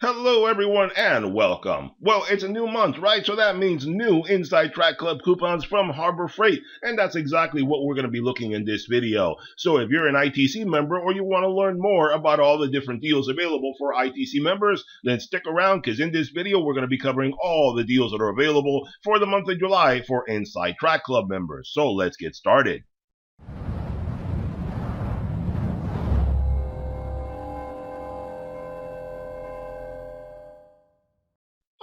Hello, everyone, and welcome. Well, it's a new month, right? So that means new Inside Track Club coupons from Harbor Freight, and that's exactly what we're going to be looking in this video. So if you're an ITC member or you want to learn more about all the different deals available for ITC members, then stick around because in this video we're going to be covering all the deals that are available for the month of July for Inside Track Club members. So let's get started.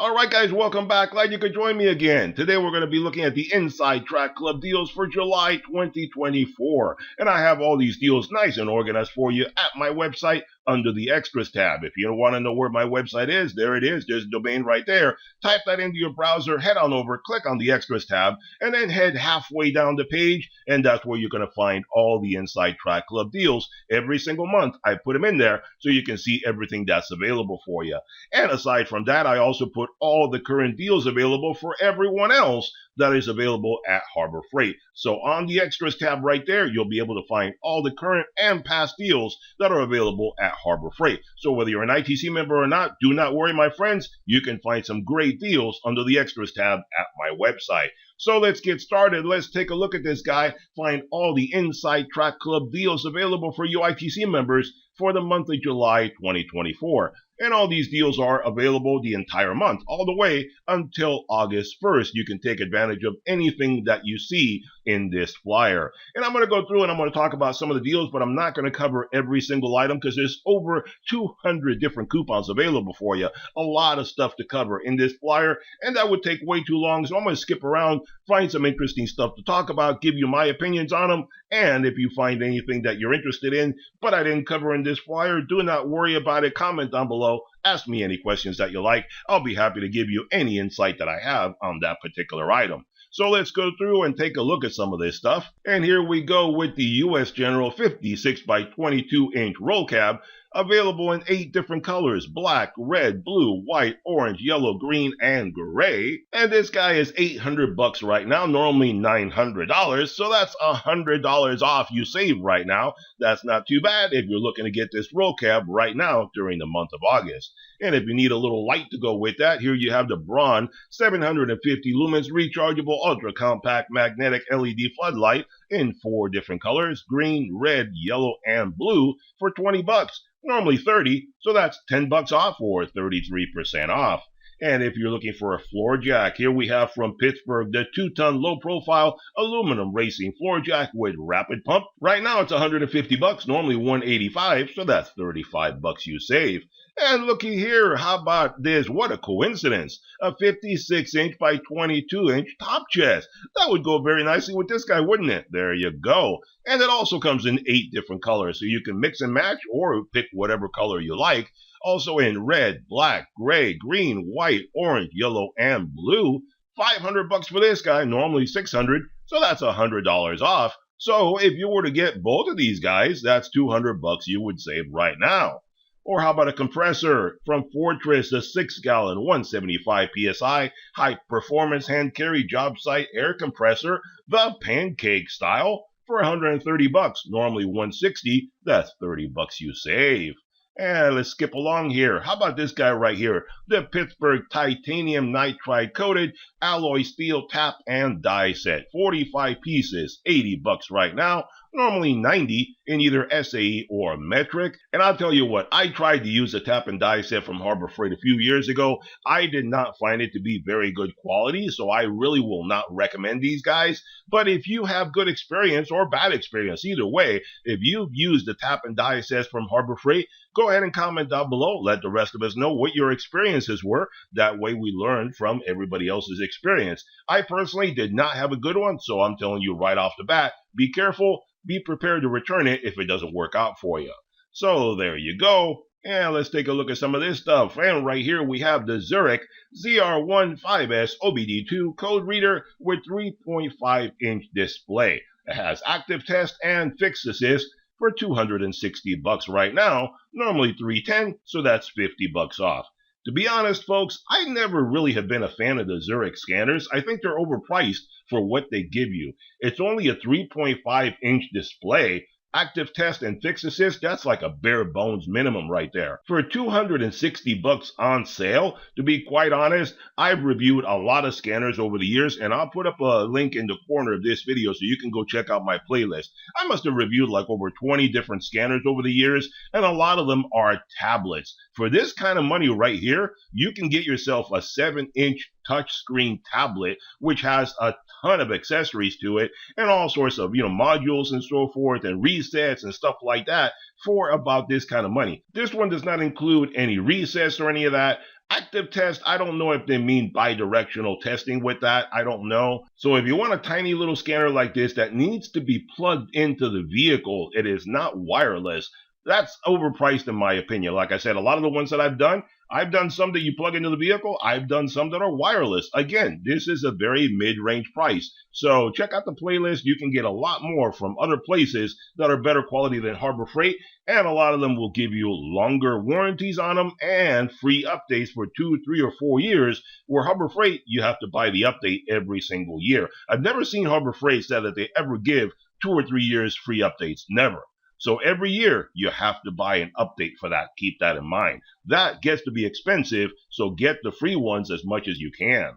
Alright guys, welcome back. Glad you could join me again. Today we're going to be looking at the Inside Track Club deals for July 2024. And I have all these deals nice and organized for you at my website under the Extras tab. If you want to know where my website is, there it is. There's a domain right there. Type that into your browser, head on over, click on the Extras tab, and then head halfway down the page, and that's where you're going to find all the Inside Track Club deals. Every single month, I put them in there so you can see everything that's available for you. And aside from that, I also put all the current deals available for everyone else that is available at Harbor Freight. So on the Extras tab right there, you'll be able to find all the current and past deals that are available at Harbor Freight. So whether you're an ITC member or not, do not worry, my friends. You can find some great deals under the Extras tab at my website. So let's get started. Let's take a look at this guy, find all the Inside Track Club deals available for you ITC members for the month of July 2024. And all these deals are available the entire month, all the way until August 1st. You can take advantage of anything that you see in this flyer. And I'm going to go through and I'm going to talk about some of the deals, but I'm not going to cover every single item because there's over 200 different coupons available for you. A lot of stuff to cover in this flyer, and that would take way too long. So I'm going to skip around, find some interesting stuff to talk about, give you my opinions on them. And if you find anything that you're interested in, but I didn't cover in this flyer, do not worry about it. Comment down below. Ask me any questions that you like. I'll be happy to give you any insight that I have on that particular item. So let's go through and take a look at some of this stuff. And here we go with the US General 56 by 22 inch roll cab, available in 8 different colors: black, red, blue, white, orange, yellow, green, and gray. And this guy is $800 right now, normally $900, so that's $100 off you save right now. That's not too bad if you're looking to get this roll cab right now during the month of August. And if you need a little light to go with that, here you have the Braun 750 lumens rechargeable ultra compact magnetic LED floodlight in 4 different colors: green, red, yellow, and blue, for $20. Normally $30, so that's $10 off or 33% off. And if you're looking for a floor jack, here we have from Pittsburgh the 2-ton low-profile aluminum racing floor jack with rapid pump. Right now it's $150, normally $185, so that's $35 you save. And looky here, how about this? What a coincidence. A 56-inch by 22-inch top chest. That would go very nicely with this guy, wouldn't it? There you go. And it also comes in 8 different colors, so you can mix and match or pick whatever color you like. Also in red, black, gray, green, white, orange, yellow, and blue. $500 for this guy, normally $600, so that's $100 off. So if you were to get both of these guys, that's $200 you would save right now. Or how about a compressor from Fortress, the 6-gallon 175 psi high performance hand carry job site air compressor, the pancake style, for $130, normally $160. That's $30 you save. And let's skip along here. How about this guy right here? The Pittsburgh titanium nitride coated alloy steel tap and die set. 45 pieces, $80 right now. Normally $90 in either SAE or metric. And I'll tell you what, I tried to use the tap and die set from Harbor Freight a few years ago. I did not find it to be very good quality, so I really will not recommend these guys. But if you have good experience or bad experience, either way, if you've used the tap and die sets from Harbor Freight, go ahead and comment down below. Let the rest of us know what your experiences were. That way we learn from everybody else's experience. I personally did not have a good one, so I'm telling you right off the bat, be careful. Be prepared to return it if it doesn't work out for you. So there you go. And let's take a look at some of this stuff. And right here we have the Zurich ZR15S OBD2 code reader with 3.5-inch display. It has active test and fixed assist for $260 right now, normally $310, so that's $50 off. To be honest, folks, I never really have been a fan of the Zurich scanners. I think they're overpriced for what they give you. It's only a 3.5-inch display, Active test and fix assist, that's like a bare bones minimum right there. For $260 on sale, to be quite honest, I've reviewed a lot of scanners over the years, and I'll put up a link in the corner of this video so you can go check out my playlist. I must have reviewed like over 20 different scanners over the years, and a lot of them are tablets. For this kind of money right here, you can get yourself a 7-inch touchscreen tablet, which has a ton of accessories to it and all sorts of, modules and so forth and resets and stuff like that for about this kind of money. This one does not include any resets or any of that. Active test, I don't know if they mean bidirectional testing with that. I don't know. So if you want a tiny little scanner like this that needs to be plugged into the vehicle, it is not wireless. That's overpriced in my opinion. Like I said, a lot of the ones that I've done some that you plug into the vehicle. I've done some that are wireless. Again, this is a very mid-range price. So check out the playlist. You can get a lot more from other places that are better quality than Harbor Freight. And a lot of them will give you longer warranties on them and free updates for 2, 3, or 4 years, where Harbor Freight, you have to buy the update every single year. I've never seen Harbor Freight say that they ever give 2 or 3 years free updates. Never. So every year, you have to buy an update for that. Keep that in mind. That gets to be expensive, so get the free ones as much as you can.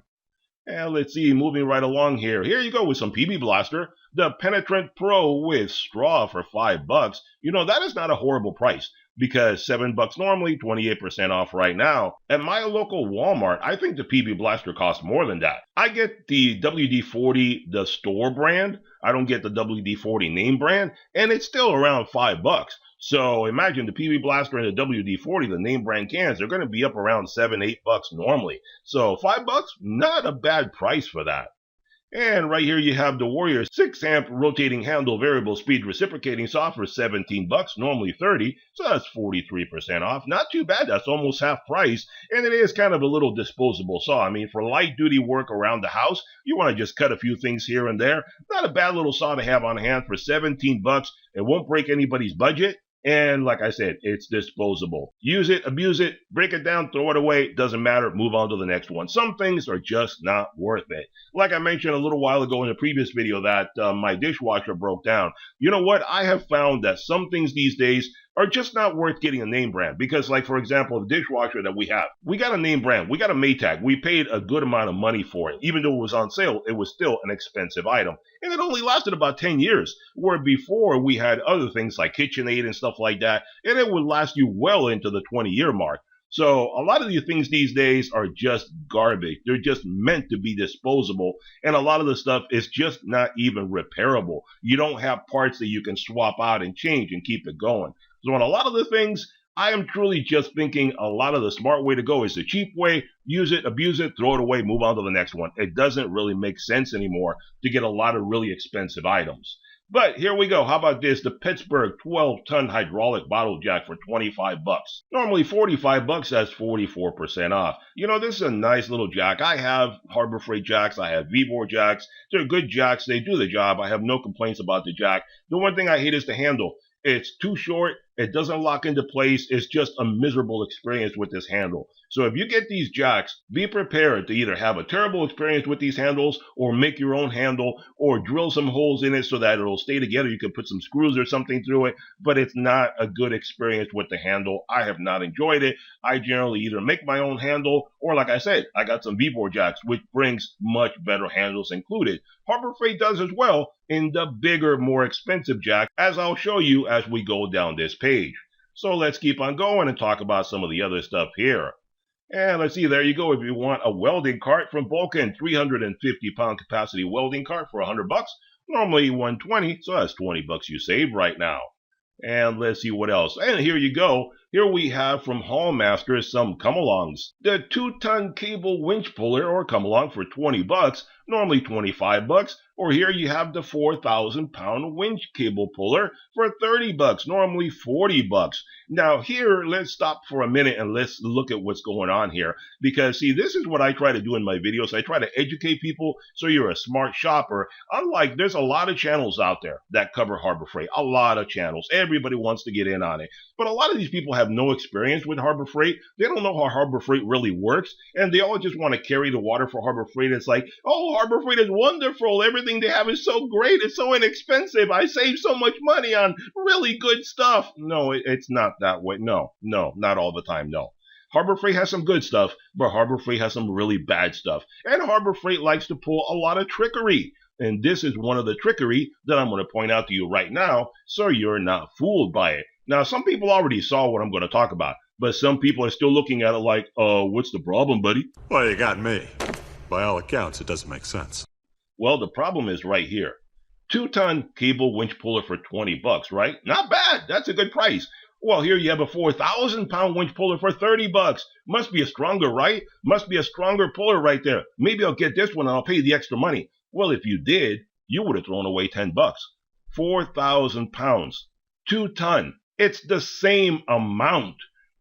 And let's see, moving right along here. Here you go with some PB Blaster. The Penetrant Pro with straw for $5. That is not a horrible price, because $7 normally, 28% off right now. At my local Walmart, I think the PB Blaster costs more than that. I get the WD-40, the store brand. I don't get the WD-40 name brand, and it's still around $5. So imagine the PB Blaster and the WD-40, the name brand cans, they're going to be up around $7, $8 normally. So $5, not a bad price for that. And right here you have the Warrior 6-amp rotating handle variable speed reciprocating saw for $17, normally $30, so that's 43% off. Not too bad, that's almost half price, and it is kind of a little disposable saw. I mean, for light duty work around the house, you want to just cut a few things here and there. Not a bad little saw to have on hand for $17. It won't break anybody's budget. And like I said, it's disposable. Use it, abuse it, break it down, throw it away, doesn't matter, move on to the next one. Some things are just not worth it. Like I mentioned a little while ago in the previous video that my dishwasher broke down. You know what? I have found that some things these days are just not worth getting a name brand. Because like, for example, the dishwasher that we have, we got a name brand, we got a Maytag, we paid a good amount of money for it. Even though it was on sale, it was still an expensive item. And it only lasted about 10 years, where before we had other things like KitchenAid and stuff like that, and it would last you well into the 20-year mark. So a lot of these things these days are just garbage. They're just meant to be disposable. And a lot of the stuff is just not even repairable. You don't have parts that you can swap out and change and keep it going. So on a lot of the things, I am truly just thinking a lot of the smart way to go is the cheap way. Use it, abuse it, throw it away, move on to the next one. It doesn't really make sense anymore to get a lot of really expensive items. But here we go. How about this? The Pittsburgh 12-ton hydraulic bottle jack for $25. Normally $45, that's 44% off. This is a nice little jack. I have Harbor Freight jacks. I have Vibor jacks. They're good jacks. They do the job. I have no complaints about the jack. The one thing I hate is the handle. It's too short. It doesn't lock into place. It's just a miserable experience with this handle. So if you get these jacks, be prepared to either have a terrible experience with these handles or make your own handle or drill some holes in it so that it'll stay together. You can put some screws or something through it, but it's not a good experience with the handle. I have not enjoyed it. I generally either make my own handle or, like I said, I got some Vibor jacks, which brings much better handles included. Harbor Freight does as well in the bigger, more expensive jack, as I'll show you as we go down this page. So let's keep on going and talk about some of the other stuff here. And let's see, there you go. If you want a welding cart from Vulcan, 350-pound capacity welding cart for $100. Normally $120, so that's $20 you save right now. And let's see what else. And here you go. Here we have from Hallmaster some come-alongs. The 2-ton cable winch puller or come-along for $20, normally $25. Or here you have the 4,000-pound winch cable puller for $30, normally $40. Now here, let's stop for a minute and let's look at what's going on here. Because see, this is what I try to do in my videos. I try to educate people so you're a smart shopper. Unlike, there's a lot of channels out there that cover Harbor Freight. A lot of channels. Everybody wants to get in on it. But a lot of these people have have no experience with Harbor Freight. They don't know how Harbor Freight really works, and they all just want to carry the water for Harbor Freight. It's like, oh, Harbor Freight is wonderful. Everything they have is so great. It's so inexpensive. I save so much money on really good stuff. No, it's not that way. No, not all the time, no. Harbor Freight has some good stuff, but Harbor Freight has some really bad stuff. And Harbor Freight likes to pull a lot of trickery. And this is one of the trickery that I'm going to point out to you right now, so you're not fooled by it. Now, some people already saw what I'm going to talk about, but some people are still looking at it like, what's the problem, buddy? Well, you got me. By all accounts, it doesn't make sense. Well, the problem is right here. 2-ton cable winch puller for $20, right? Not bad. That's a good price. Well, here you have a 4,000-pound winch puller for $30. Must be a stronger, right? Must be a stronger puller right there. Maybe I'll get this one and I'll pay the extra money. Well, if you did, you would have thrown away $10. 4,000 pounds. 2-ton. It's the same amount.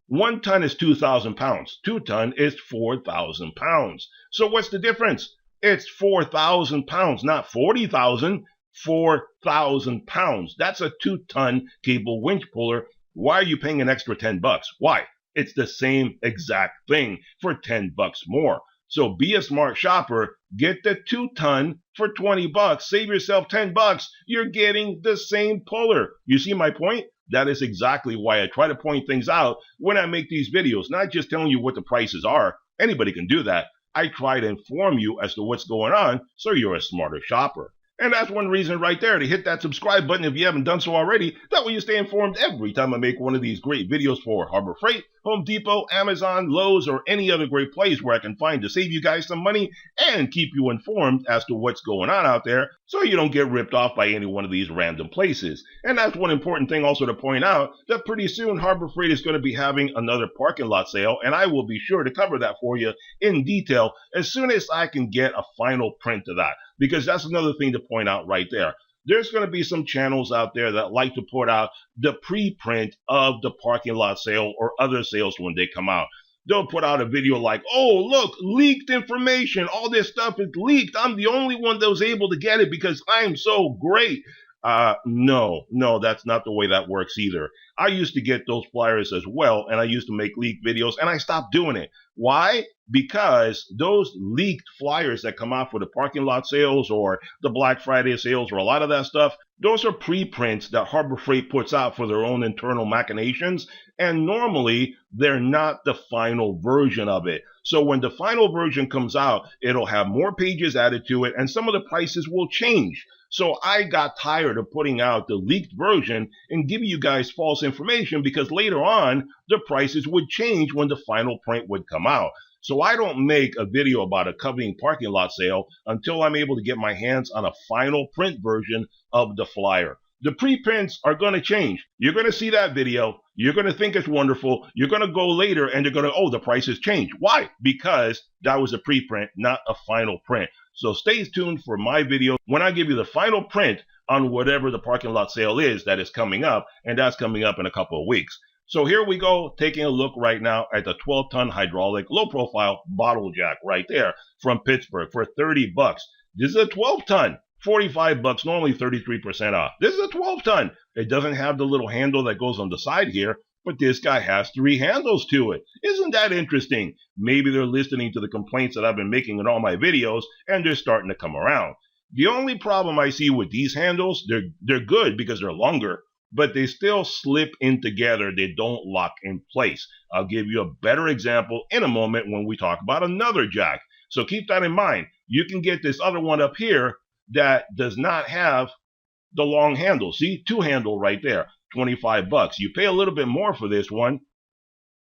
1 ton is 2,000 pounds. 2-ton is 4,000 pounds. So what's the difference? It's 4,000 pounds, not 40,000. 4,000 pounds. That's a 2-ton cable winch puller. Why are you paying an extra $10? Why? It's the same exact thing for $10 more. So be a smart shopper. Get the 2-ton for $20. Save yourself $10. You're getting the same puller. You see my point? That is exactly why I try to point things out when I make these videos. Not just telling you what the prices are. Anybody can do that. I try to inform you as to what's going on so you're a smarter shopper. And that's one reason right there to hit that subscribe button if you haven't done so already. That way you stay informed every time I make one of these great videos for Harbor Freight, Home Depot, Amazon, Lowe's, or any other great place where I can find to save you guys some money and keep you informed as to what's going on out there so you don't get ripped off by any one of these random places. And that's one important thing also to point out, that pretty soon Harbor Freight is going to be having another parking lot sale, and I will be sure to cover that for you in detail as soon as I can get a final print of that. Because that's another thing to point out right there. There's going to be some channels out there that like to put out the preprint of the parking lot sale or other sales when they come out. They'll put out a video like, oh, look, leaked information. All this stuff is leaked. I'm the only one that was able to get it because I'm so great. No, that's not the way that works either. I used to get those flyers as well, and I used to make leaked videos, and I stopped doing it. Why? Because those leaked flyers that come out for the parking lot sales or the Black Friday sales or a lot of that stuff, those are preprints that Harbor Freight puts out for their own internal machinations, and normally they're not the final version of it. So when the final version comes out, it'll have more pages added to it, and some of the prices will change. So I got tired of putting out the leaked version and giving you guys false information because later on, the prices would change when the final print would come out. So I don't make a video about a coveting parking lot sale until I'm able to get my hands on a final print version of the flyer. The preprints are going to change. You're going to see that video. You're going to think it's wonderful. You're going to go later and you're going to, oh, the prices changed. Why? Because that was a preprint, not a final print. So stay tuned for my video when I give you the final print on whatever the parking lot sale is that is coming up, and that's coming up in a couple of weeks. So here we go, taking a look right now at the 12-ton hydraulic low-profile bottle jack right there from Pittsburgh for $30. This is a 12-ton. $45, normally 33% off. This is a 12-ton. It doesn't have the little handle that goes on the side here, but this guy has 3 handles to it. Isn't that interesting? Maybe they're listening to the complaints that I've been making in all my videos, and they're starting to come around. The only problem I see with these handles, they're good because they're longer, but they still slip in together. They don't lock in place. I'll give you a better example in a moment when we talk about another jack. So keep that in mind. You can get this other one up here that does not have the long handle. See, 2 handle right there, $25. You pay a little bit more for this one,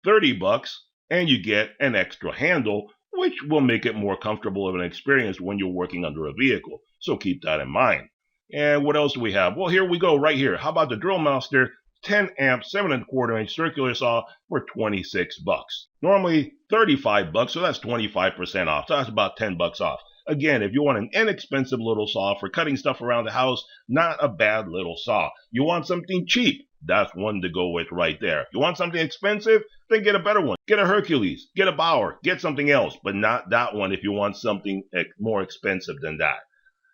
$30, and you get an extra handle, which will make it more comfortable of an experience when you're working under a vehicle. So keep that in mind. And what else do we have? Well, here we go right here. How about the Drill Master 10 amp 7¼ inch circular saw for $26? Normally $35, so that's 25% off. So that's about $10 off. Again, if you want an inexpensive little saw for cutting stuff around the house, not a bad little saw. You want something cheap, that's one to go with right there. You want something expensive, then get a better one. Get a Hercules, get a Bauer, get something else, but not that one if you want something more expensive than that.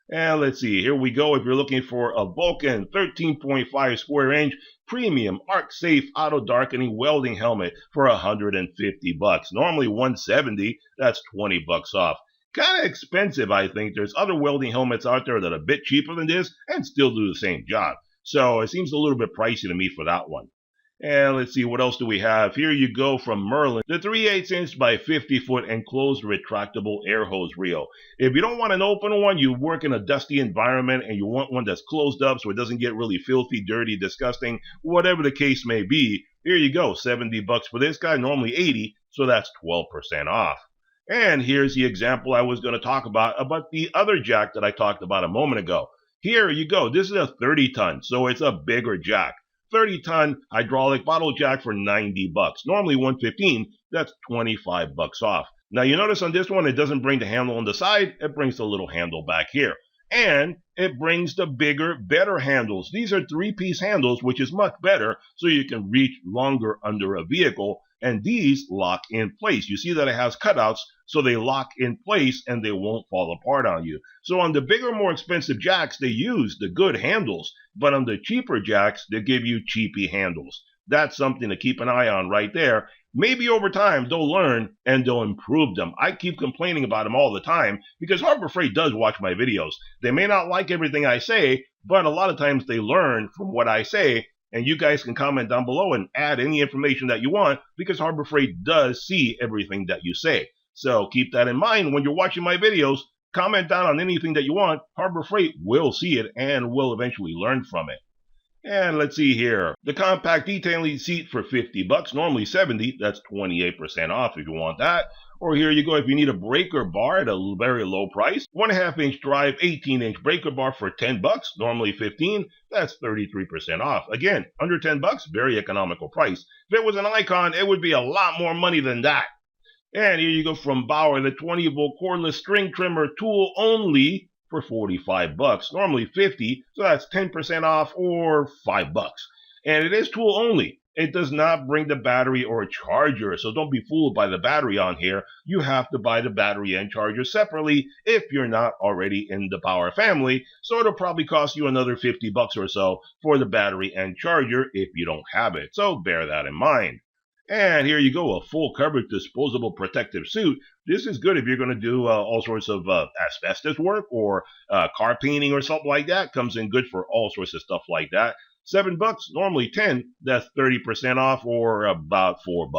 And let's see, here we go. If you're looking for a Vulcan 13.5 square inch premium arc safe auto darkening welding helmet for $150. Normally $170, that's $20 off. Kind of expensive, I think. There's other welding helmets out there that are a bit cheaper than this and still do the same job. So it seems a little bit pricey to me for that one. And let's see, what else do we have? Here you go from Merlin, the 3/8 inch by 50-foot enclosed retractable air hose reel. If you don't want an open one, you work in a dusty environment and you want one that's closed up so it doesn't get really filthy, dirty, disgusting, whatever the case may be, here you go, $70 for this guy, normally $80, so that's 12% off. And here's the example I was going to talk about the other jack that I talked about a moment ago. Here you go, this is a 30-ton, so it's a bigger jack. 30-ton hydraulic bottle jack for $90. Normally $115, that's $25 off. Now you notice on this one, it doesn't bring the handle on the side, it brings the little handle back here. And it brings the bigger, better handles. These are 3-piece handles, which is much better, so you can reach longer under a vehicle. And these lock in place. You see that it has cutouts, so they lock in place and they won't fall apart on you. So on the bigger, more expensive jacks, they use the good handles, but on the cheaper jacks, they give you cheapy handles. That's something to keep an eye on right there. Maybe over time they'll learn and they'll improve them. I keep complaining about them all the time because Harbor Freight does watch my videos. They may not like everything I say, but a lot of times they learn from what I say. And you guys can comment down below and add any information that you want because Harbor Freight does see everything that you say. So keep that in mind when you're watching my videos. Comment down on anything that you want. Harbor Freight will see it and will eventually learn from it. And let's see here. The compact detailing seat for $50, normally $70. That's 28% off if you want that. Or here you go if you need a breaker bar at a very low price. 1.5 inch drive, 18-inch breaker bar for $10, normally $15. That's 33% off. Again, under $10, very economical price. If it was an Icon, it would be a lot more money than that. And here you go from Bauer, the 20-volt cordless string trimmer tool only for $45, normally $50, so that's 10% off or $5. And it is tool only. It does not bring the battery or a charger, so don't be fooled by the battery on here. You have to buy the battery and charger separately if you're not already in the Bauer family, so it'll probably cost you another $50 or so for the battery and charger if you don't have it, so bear that in mind. And here you go, a full coverage disposable protective suit. This is good if you're going to do all sorts of asbestos work or car painting or something like that. Comes in good for all sorts of stuff like that. $7, normally $10. That's 30% off or about $4.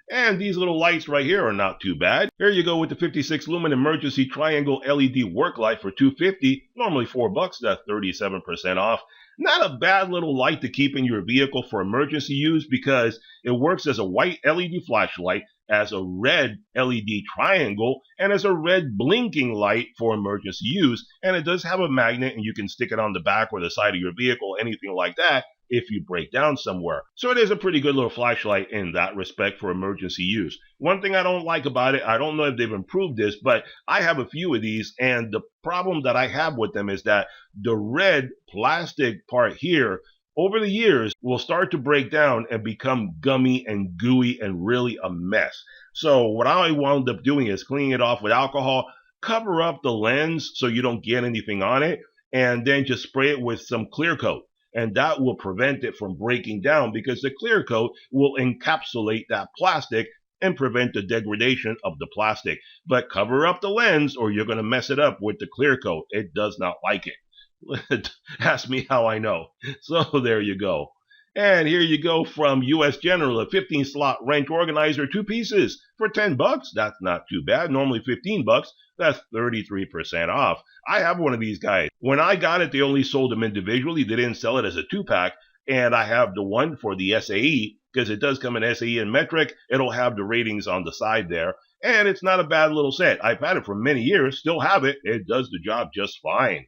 And these little lights right here are not too bad. Here you go with the 56 lumen emergency triangle LED work light for $250. Normally $4. That's 37% off. Not a bad little light to keep in your vehicle for emergency use because it works as a white LED flashlight, as a red LED triangle, and as a red blinking light for emergency use. And it does have a magnet and you can stick it on the back or the side of your vehicle, anything like that, if you break down somewhere. So it is a pretty good little flashlight in that respect for emergency use. One thing I don't like about it, I don't know if they've improved this, but I have a few of these, and the problem that I have with them is that the red plastic part here over the years will start to break down and become gummy and gooey and really a mess. So what I wound up doing is cleaning it off with alcohol, cover up the lens so you don't get anything on it, and then just spray it with some clear coat. And that will prevent it from breaking down because the clear coat will encapsulate that plastic and prevent the degradation of the plastic. But cover up the lens or you're going to mess it up with the clear coat. It does not like it. Ask me how I know. So there you go. And here you go from US General, a 15-slot wrench organizer, 2 pieces for $10. That's not too bad. Normally $15. That's 33% off. I have one of these guys. When I got it, they only sold them individually. They didn't sell it as a 2-pack. And I have the one for the SAE because it does come in SAE and metric. It'll have the ratings on the side there. And it's not a bad little set. I've had it for many years, still have it. It does the job just fine.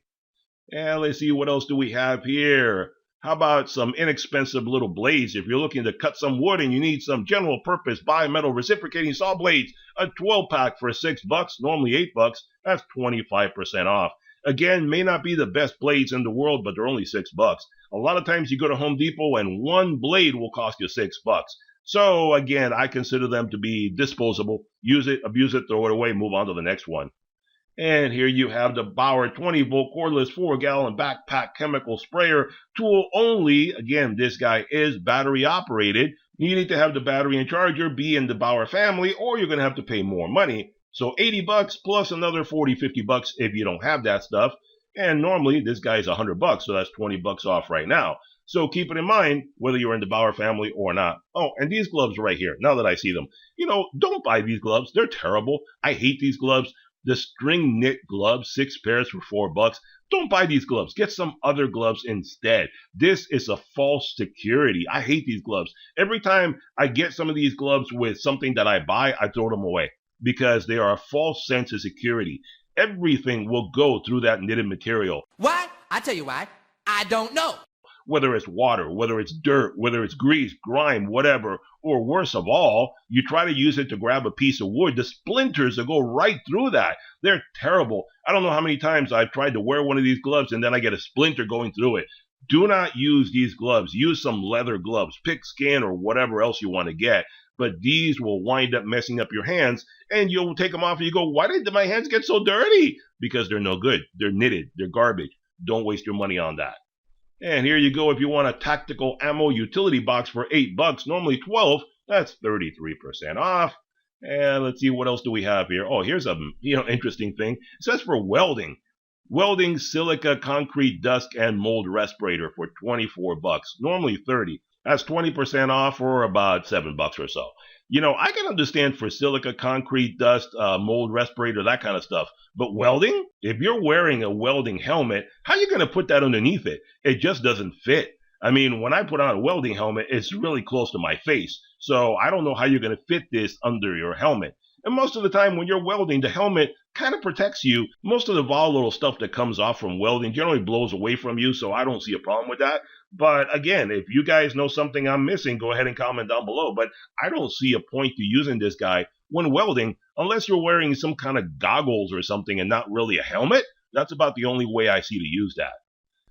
And let's see, what else do we have here? How about some inexpensive little blades? If you're looking to cut some wood and you need some general purpose bimetal reciprocating saw blades, a 12-pack for $6, normally $8. That's 25% off. Again, may not be the best blades in the world, but they're only $6. A lot of times you go to Home Depot and one blade will cost you $6. So again, I consider them to be disposable. Use it, abuse it, throw it away, move on to the next one. And here you have the Bauer 20-volt cordless 4-gallon backpack chemical sprayer, tool only. Again, this guy is battery operated. You need to have the battery and charger be in the Bauer family, or you're going to have to pay more money. So $80 plus another $40-50 if you don't have that stuff. And normally this guy's $100, so that's $20 off right now. So keep it in mind whether you're in the Bauer family or not. Oh, and these gloves right here, now that I see them, don't buy these gloves. They're terrible. I hate these gloves. The string knit gloves, 6 pairs for $4. Don't buy these gloves. Get some other gloves instead. This is a false security. I hate these gloves. Every time I get some of these gloves with something that I buy, I throw them away because they are a false sense of security. Everything will go through that knitted material. Why? I tell you why. I don't know. Whether it's water, whether it's dirt, whether it's grease, grime, whatever, or worse of all, you try to use it to grab a piece of wood, the splinters will go right through that. They're terrible. I don't know how many times I've tried to wear one of these gloves and then I get a splinter going through it. Do not use these gloves. Use some leather gloves, pigskin or whatever else you want to get. But these will wind up messing up your hands, and you'll take them off and you go, why did my hands get so dirty? Because they're no good. They're knitted. They're garbage. Don't waste your money on that. And here you go if you want a tactical ammo utility box for $8, normally $12, that's 33% off. And let's see, what else do we have here? Oh, here's a interesting thing. It says for welding. Welding silica concrete dust and mold respirator for $24, normally $30. That's 20% off or about $7 or so. I can understand for silica, concrete, dust, mold respirator, that kind of stuff. But welding? If you're wearing a welding helmet, how are you going to put that underneath it? It just doesn't fit. I mean, when I put on a welding helmet, it's really close to my face. So I don't know how you're going to fit this under your helmet. And most of the time when you're welding, the helmet kind of protects you. Most of the volatile stuff that comes off from welding generally blows away from you, so I don't see a problem with that. But again, if you guys know something I'm missing, go ahead and comment down below. But I don't see a point to using this guy when welding, unless you're wearing some kind of goggles or something and not really a helmet. That's about the only way I see to use that.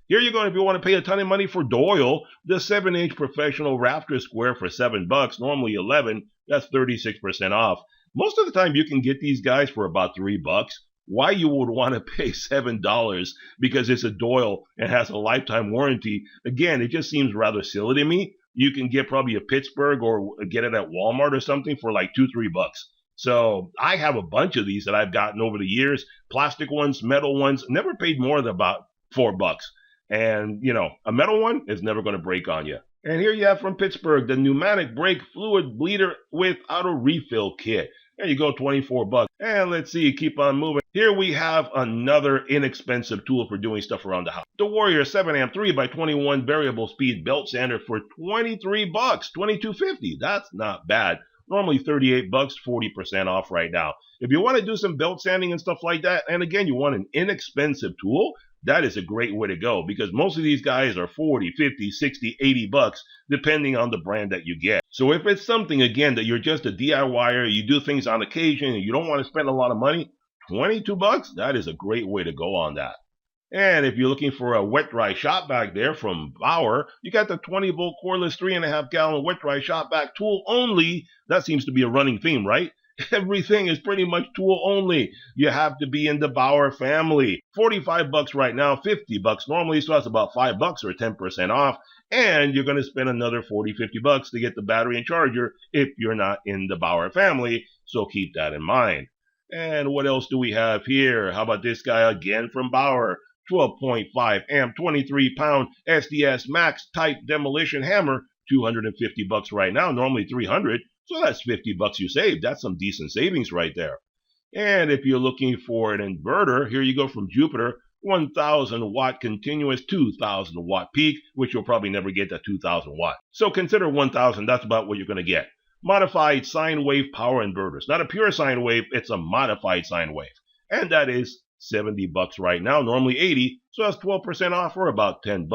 Here you go if you want to pay a ton of money for Doyle, the 7-inch professional rafter square for $7, normally $11. That's 36% off. Most of the time you can get these guys for about $3. Why you would want to pay $7 because it's a Doyle and has a lifetime warranty, again, it just seems rather silly to me. You can get probably a Pittsburgh or get it at Walmart or something for like $2-3. So I have a bunch of these that I've gotten over the years, plastic ones, metal ones, never paid more than about $4. And, a metal one is never going to break on you. And here you have from Pittsburgh, the pneumatic brake fluid bleeder with auto refill kit. There you go, $24. And let's see, keep on moving. Here we have another inexpensive tool for doing stuff around the house. The Warrior 7-amp 3x21 variable speed belt sander for $23, $22.50. That's not bad. Normally $38, 40% off right now. If you want to do some belt sanding and stuff like that, and again, you want an inexpensive tool, that is a great way to go because most of these guys are $40, $50, $60, $80, depending on the brand that you get. So if it's something, again, that you're just a DIYer, you do things on occasion, and you don't want to spend a lot of money, $22, that is a great way to go on that. And if you're looking for a wet dry shop vac there from Bauer, you got the 20-volt cordless 3.5-gallon wet dry shop vac tool only. That seems to be a running theme, right? Everything is pretty much tool only. You have to be in the Bauer family. $45 right now, $50 normally, so that's about $5 or 10% off. And you're going to spend another $40, $50 to get the battery and charger if you're not in the Bauer family. So keep that in mind. And what else do we have here? How about this guy again from Bauer? 12.5 amp, 23-pound SDS Max type demolition hammer, $250 right now, normally $300. So that's $50 you saved. That's some decent savings right there. And if you're looking for an inverter, here you go from Jupiter, 1,000 watt continuous, 2,000 watt peak, which you'll probably never get that 2,000 watt. So consider 1,000, that's about what you're going to get. Modified sine wave power inverters. Not a pure sine wave, it's a modified sine wave. And that is $70 right now, normally $80, so that's 12% off or about $10.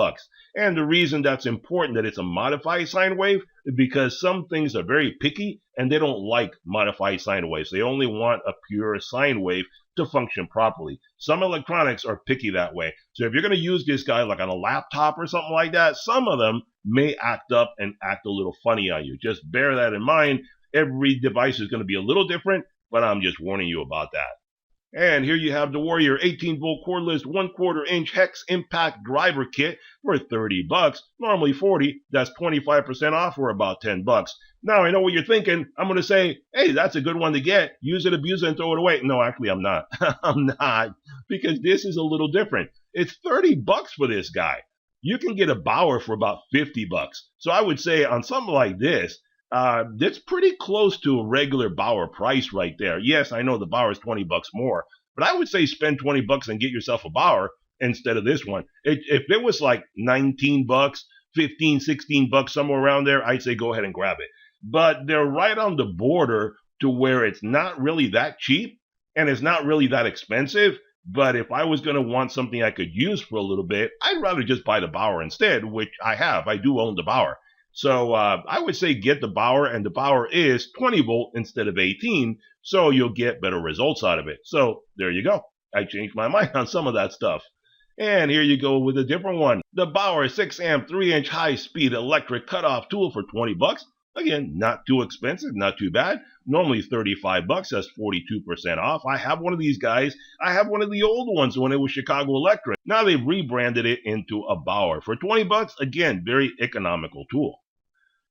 And the reason that's important that it's a modified sine wave is because some things are very picky and they don't like modified sine waves. They only want a pure sine wave to function properly. Some electronics are picky that way. So if you're going to use this guy like on a laptop or something like that, some of them may act up and act a little funny on you. Just bear that in mind. Every device is going to be a little different, but I'm just warning you about that. And here you have the Warrior 18-volt cordless 1/4-inch hex impact driver kit for 30 bucks, normally 40. That's 25% off or about 10 bucks. Now I know what you're thinking. I'm going to say, hey, that's a good one to get. Use it, abuse it, and throw it away. No, actually, I'm not. I'm not, because this is a little different. It's 30 bucks for this guy. You can get a Bauer for about 50 bucks. So I would say on something like this, that's pretty close to a regular Bauer price right there. Yes, I know the Bauer is 20 bucks more, but I would say spend 20 bucks and get yourself a Bauer instead of this one. If it was like 19 bucks, 15, 16 bucks, somewhere around there, I'd say go ahead and grab it. But they're right on the border to where it's not really that cheap and it's not really that expensive. But if I was going to want something I could use for a little bit, I'd rather just buy the Bauer instead, which I have. I do own the Bauer. So I would say get the Bauer, and the Bauer is 20 volt instead of 18, so you'll get better results out of it. So there you go. I changed my mind on some of that stuff. And here you go with a different one. The Bauer 6 amp 3-inch high-speed electric cutoff tool for 20 bucks. Again, not too expensive, not too bad. Normally 35 bucks, that's 42% off. I have one of these guys. I have one of the old ones when it was Chicago Electric. Now they've rebranded it into a Bauer. For 20 bucks, again, very economical tool.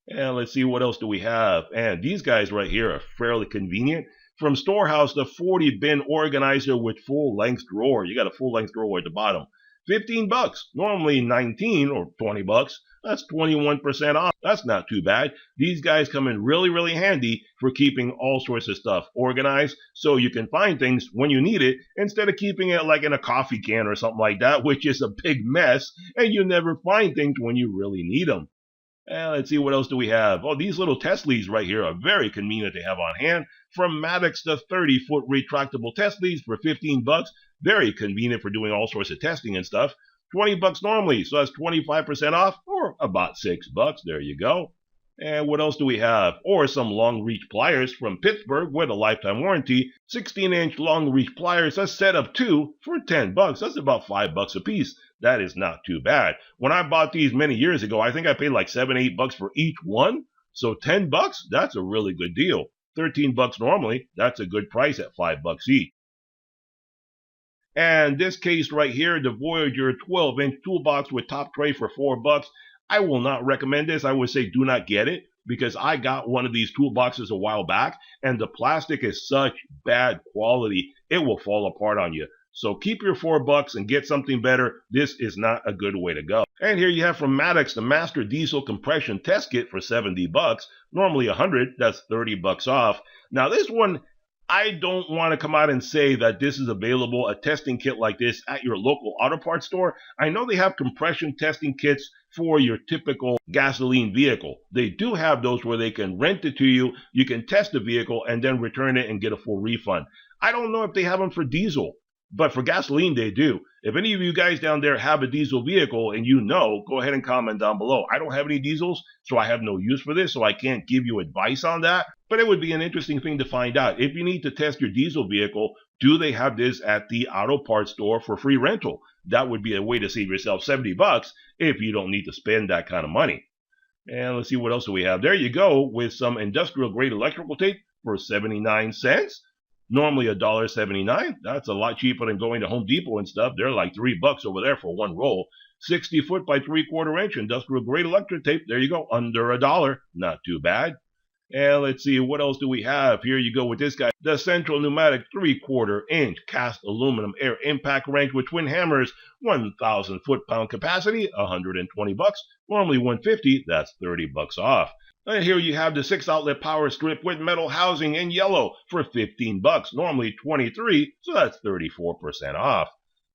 And let's see, what else do we have? And these guys right here are fairly convenient. From Storehouse, the 40-bin organizer with full-length drawer. You got a full-length drawer at the bottom. 15 bucks. Normally 19 or 20 bucks. That's 21% off. That's not too bad. These guys come in really, really handy for keeping all sorts of stuff organized so you can find things when you need it instead of keeping it like in a coffee can or something like that, which is a big mess, and you never find things when you really need them. And let's see, what else do we have? Oh, these little Teslas right here are very convenient to have on hand. From Maddox, the 30-foot retractable Teslas for 15 bucks. Very convenient for doing all sorts of testing and stuff. 20 bucks normally, so that's 25% off, or about 6 bucks. There you go. And what else do we have? Or some long reach pliers from Pittsburgh with a lifetime warranty. 16-inch long reach pliers, a set of 2 for 10 bucks. That's about 5 bucks a piece. That is not too bad. When I bought these many years ago, I think I paid like 7, 8 bucks for each one. So 10 bucks, that's a really good deal. 13 bucks normally, that's a good price at 5 bucks each. And this case right here, the Voyager 12-inch toolbox with top tray for 4 bucks. I will not recommend this. I would say do not get it, because I got one of these toolboxes a while back, and the plastic is such bad quality, it will fall apart on you. So keep your 4 bucks and get something better. This is not a good way to go. And here you have from Maddox the Master Diesel Compression Test Kit for 70 bucks. Normally 100, that's 30 bucks off. Now this one, I don't want to come out and say that this is available, a testing kit like this, at your local auto parts store. I know they have compression testing kits for your typical gasoline vehicle. They do have those where they can rent it to you, you can test the vehicle, and then return it and get a full refund. I don't know if they have them for diesel, but for gasoline they do. If any of you guys down there have a diesel vehicle and you know, go ahead and comment down below. I don't have any diesels, so I have no use for this, so I can't give you advice on that. But it would be an interesting thing to find out. If you need to test your diesel vehicle, do they have this at the auto parts store for free rental? That would be a way to save yourself 70 bucks if you don't need to spend that kind of money. And let's see, what else do we have? There you go, with some industrial grade electrical tape for 79 cents. Normally $1.79. That's a lot cheaper than going to Home Depot and stuff. They're like 3 bucks over there for one roll. 60 foot by 3/4 inch industrial grade electric tape. There you go, under $1. Not too bad. And let's see, what else do we have? Here you go with this guy. The Central Pneumatic 3/4 inch cast aluminum air impact wrench with twin hammers. 1,000 foot-pound capacity, 120 bucks. Normally 150, that's 30 bucks off. And here you have the 6-outlet power strip with metal housing in yellow for 15 bucks. Normally 23, so that's 34% off.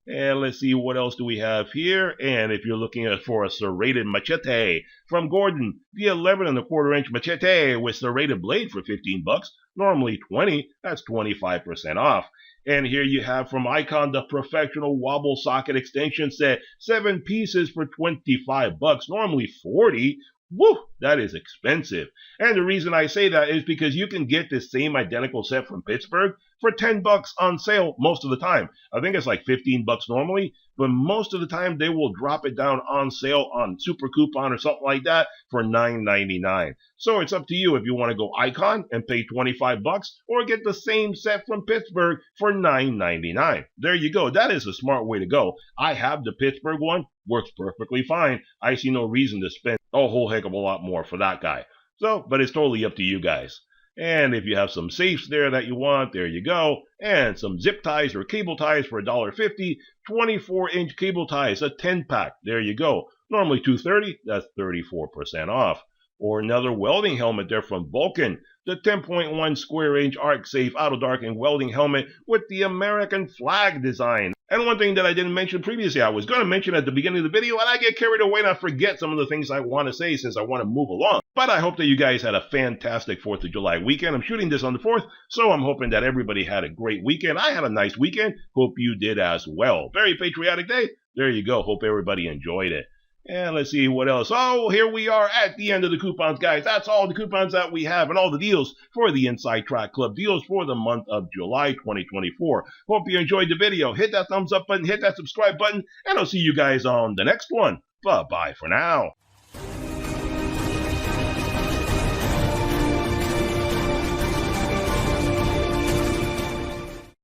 And let's see, what else do we have here? And if you're looking for a serrated machete from Gordon, the 11 1/4 inch machete with serrated blade for 15 bucks. Normally 20, that's 25% off. And here you have from Icon the professional wobble socket extension set, 7 pieces for 25 bucks. Normally 40. Woo, that is expensive. And the reason I say that is because you can get this same identical set from Pittsburgh for $10 on sale most of the time. I think it's like $15 normally, but most of the time they will drop it down on sale on Super Coupon or something like that for $9.99. So it's up to you if you want to go Icon and pay $25 or get the same set from Pittsburgh for $9.99. There you go. That is a smart way to go. I have the Pittsburgh one. Works perfectly fine. I see no reason to spend a whole heck of a lot more for that guy. So, but it's totally up to you guys. And if you have some safes there that you want, there you go. And some zip ties or cable ties for $1.50, 24-inch cable ties, a 10-pack. There you go. Normally $2.30, that's 34% off. Or another welding helmet there from Vulcan, the 10.1 square inch arc safe auto darkening welding helmet with the American flag design. And one thing that I didn't mention previously, I was going to mention at the beginning of the video, and I get carried away and I forget some of the things I want to say since I want to move along. But I hope that you guys had a fantastic 4th of July weekend. I'm shooting this on the 4th, so I'm hoping that everybody had a great weekend. I had a nice weekend. Hope you did as well. Very patriotic day. There you go. Hope everybody enjoyed it. And let's see what else. Oh, here we are at the end of the coupons, guys. That's all the coupons that we have and all the deals for the Inside Track Club deals for the month of July 2024. Hope you enjoyed the video. Hit that thumbs up button, hit that subscribe button, and I'll see you guys on the next one. Bye-bye for now.